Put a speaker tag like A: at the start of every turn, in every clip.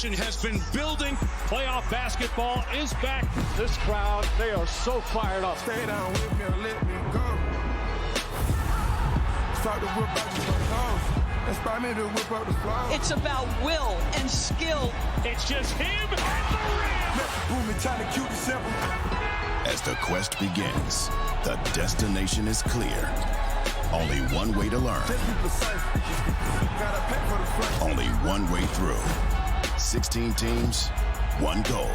A: anticipation has been building. Playoff basketball is back.
B: This crowd, they are so fired up.
C: Stay down with me or let me go. Start to whip out your nose. Inspire me to whip up the flow.
D: It's about will and skill.
A: It's just him and the rim.
C: Boom, me trying to cue the simple.
E: As the quest begins, the destination is clear. Only one way to learn. Only one way through. 16 teams, one goal.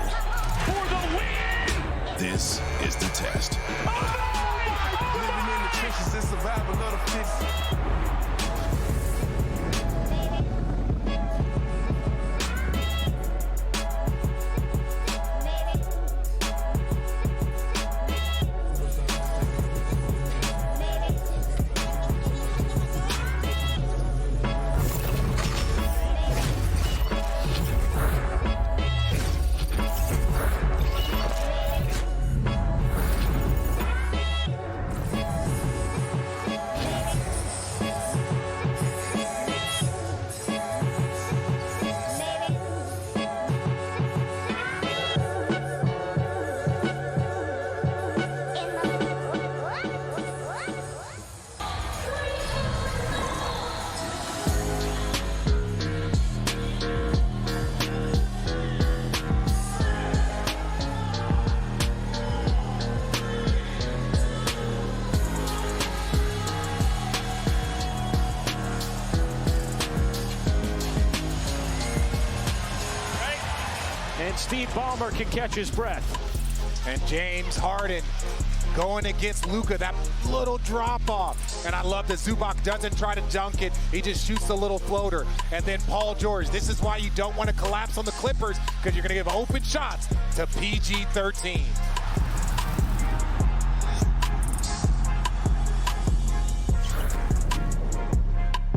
A: For the win!
E: This is the test.
C: Living in the trenches is survival of the fittest.
A: And Steve Ballmer can catch his breath.
F: And James Harden going against Luka, that little drop off. And I love that Zubac doesn't try to dunk it. He just shoots a little floater. And then Paul George, this is why you don't want to collapse on the Clippers, because you're going to give open shots to PG-13.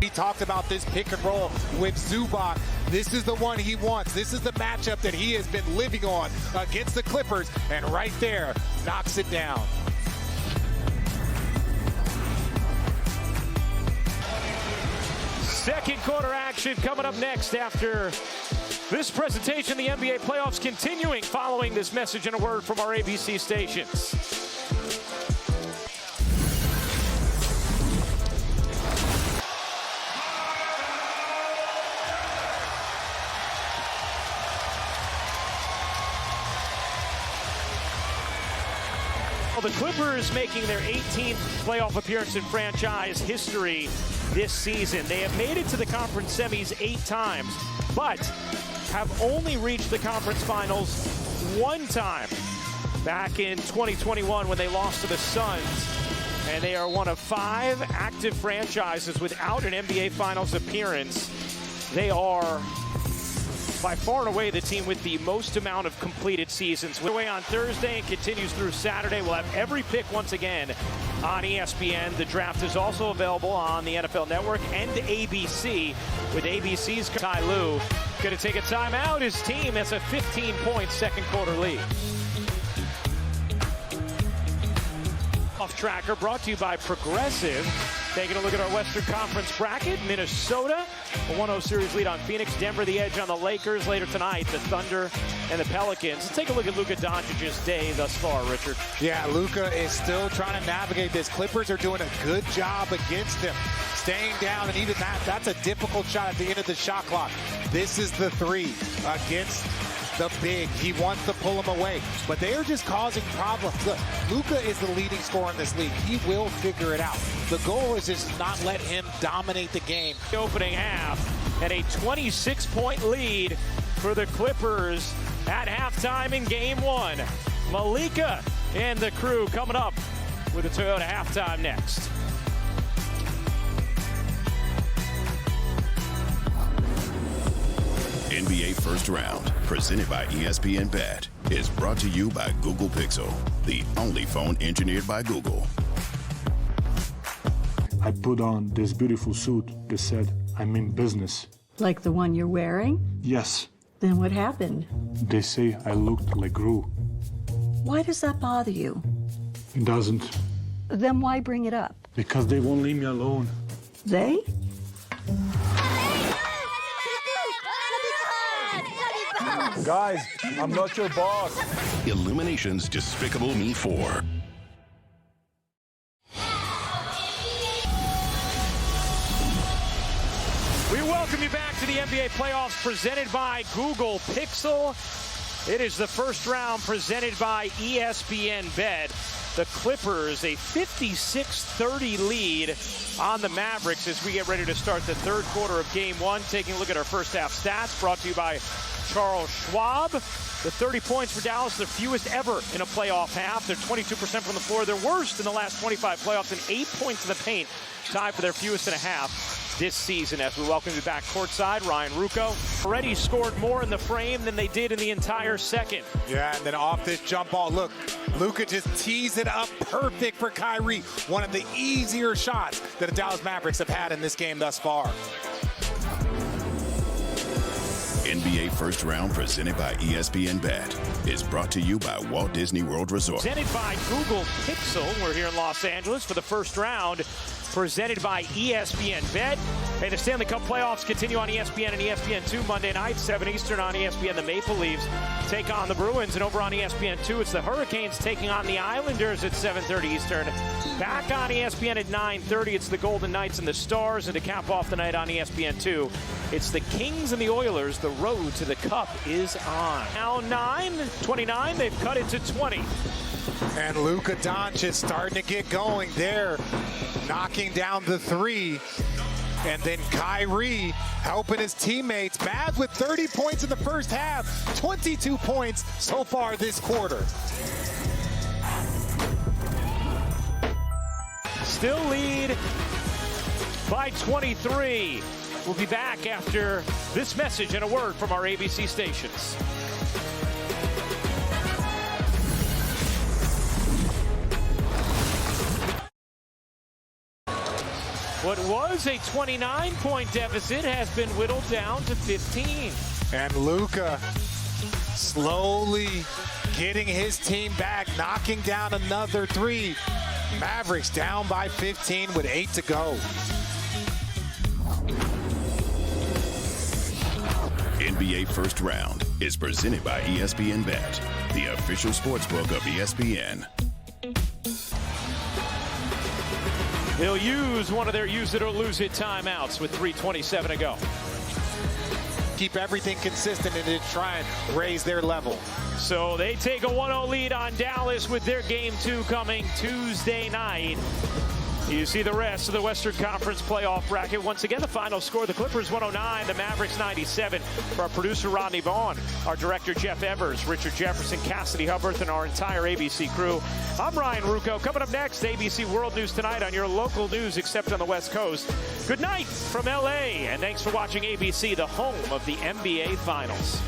F: He talked about this pick and roll with Zubac. This is the one he wants. This is the matchup that he has been living on against the Clippers. And right there, knocks it down.
A: Second quarter action coming up next after this presentation. The NBA playoffs continuing following this message and a word from our ABC stations. The Clippers making their 18th playoff appearance in franchise history this season. They have made it to the conference semis 8 times, but have only reached the conference finals 1 time. Back in 2021 when they lost to the Suns. And they are one of 5 active franchises without an NBA Finals appearance. They are by far and away the team with the most amount of completed seasons. Away on Thursday and continues through Saturday. We'll have every pick once again on ESPN. The draft is also available on the NFL Network and ABC, with ABC's Ty Lue going to take a timeout. His team has a 15-point second quarter lead. Off Tracker brought to you by Progressive. Taking a look at our Western Conference bracket. Minnesota, a 1-0 series lead on Phoenix. Denver, the edge on the Lakers. Later tonight, the Thunder and the Pelicans. Let's take a look at Luka Doncic's day thus far, Richard.
F: Yeah, Luka is still trying to navigate this. Clippers are doing a good job against him, staying down, and even that's a difficult shot at the end of the shot clock. This is the 3 against the big. He wants to pull him away, but they are just causing problems. Look, Luka is the leading scorer in this league. He will figure it out. The goal is just not let him dominate the game.
A: The opening half and a 26-point lead for the Clippers at halftime in game 1. Malika and the crew coming up with the Toyota halftime next.
E: NBA First Round, presented by ESPN Bet, is brought to you by Google Pixel, the only phone engineered by Google.
G: I put on this beautiful suit that said, I'm in business.
H: Like the one you're wearing?
G: Yes.
H: Then what happened?
G: They say I looked like Gru.
H: Why does that bother you?
G: It doesn't.
H: Then why bring it up?
G: Because they won't leave me alone.
H: They?
C: Guys, I'm not your boss.
E: Illumination's Despicable Me 4.
A: We welcome you back to the NBA playoffs presented by Google Pixel. It is the first round presented by ESPN Bet. The Clippers, a 56-30 lead on the Mavericks as we get ready to start the third quarter of Game 1. Taking a look at our first half stats brought to you by Charles Schwab. The 30 points for Dallas, their fewest ever in a playoff half. They're 22% from the floor. Their worst in the last 25 playoffs and 8 points in the paint. Tied for their fewest in a half this season. As we welcome you back courtside, Ryan Rucco already scored more in the frame than they did in the entire second.
F: Yeah, and then off this jump ball, look, Luka just tees it up perfect for Kyrie. One of the easier shots that the Dallas Mavericks have had in this game thus far.
E: NBA First Round presented by ESPN Bet is brought to you by Walt Disney World Resort.
A: Presented by Google Pixel. We're here in Los Angeles for the first round presented by ESPN Bet. Hey, the Stanley Cup playoffs continue on ESPN and ESPN2 Monday night, 7 Eastern on ESPN. The Maple Leafs take on the Bruins, and over on ESPN2, it's the Hurricanes taking on the Islanders at 7:30 Eastern. Back on ESPN at 9:30, it's the Golden Knights and the Stars, and to cap off the night on ESPN2, it's the Kings and the Oilers. The road to the Cup is on. Now 9:29, they've cut it to 20.
F: And Luka Doncic starting to get going there, knocking down the three. And then Kyrie helping his teammates. Mavs with 30 points in the first half, 22 points so far this quarter.
A: Still lead by 23. We'll be back after this message and a word from our ABC stations. What was a 29-point deficit has been whittled down to 15.
F: And Luka slowly getting his team back, knocking down another three. Mavericks down by 15 with 8 to go.
E: NBA First Round is presented by ESPN Bet, the official sportsbook of ESPN.
A: They'll use one of their use it or lose it timeouts with 3:27 to go.
F: Keep everything consistent and then try and raise their level.
A: So they take a 1-0 lead on Dallas with their Game 2 coming Tuesday night. You see the rest of the Western Conference playoff bracket. Once again, the final score, the Clippers 109, the Mavericks 97. For our producer, Rodney Vaughn, our director, Jeff Evers, Richard Jefferson, Cassidy Hubbard, and our entire ABC crew. I'm Ryan Rucco. Coming up next, ABC World News Tonight on your local news, except on the West Coast. Good night from L.A., and thanks for watching ABC, the home of the NBA Finals.